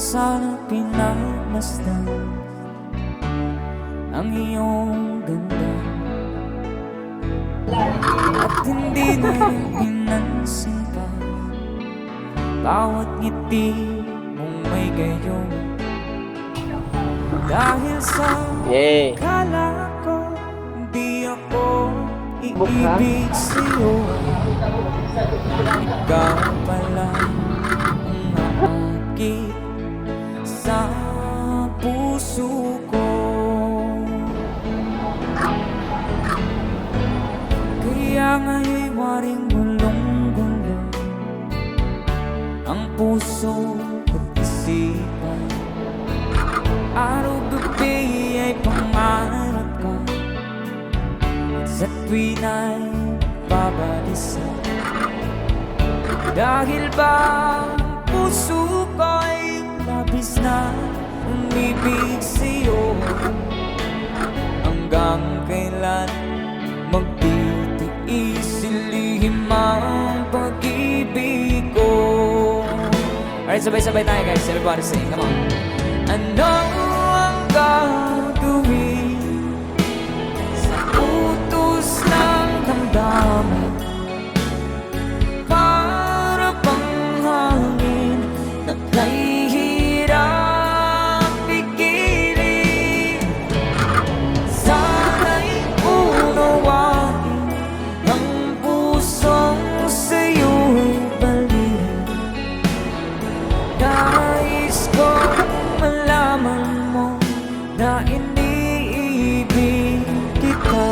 sana pinagmasdan ang iyong ganda, at hindi na rin pinansin pa bawat ngiti mong may gayon. Dahil sa kala ko hindi ako iibig sa'yo, ikaw pala ang naakit sa puso ko. Kaya nga'y waring gulong-gulo ang puso at isipan. Araw-gabi ay pangarap ka, at sa tuwin ay babalisan. Dahil ba ang puso ko'y labis na umibig sa'yo, hanggang kailan magtitiis silihim ang pag-ibig ko. Alright, sabay-sabay tayo guys, everybody sing, come on. Ano ang gagawin sa utos ng damdamin? Para bang hangin na kahihirap pigilin. Sana'y unawain ang pusong sa'yo'y balik. Nais ko malaman mo na iniibig kita.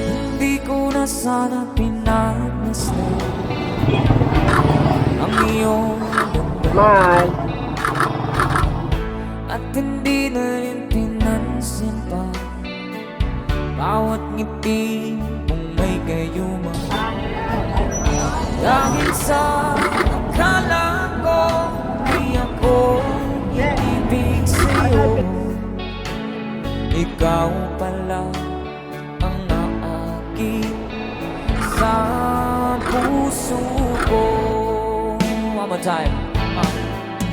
Hindi ko na sana pinagmasdan ang iyong ganda, at hindi na rin pinansin pa bawat ngiti mong may gayuma. Dahil sa akala ko di ako iibig sa'yo, ikaw pala ang naakit sa puso ko. One more time.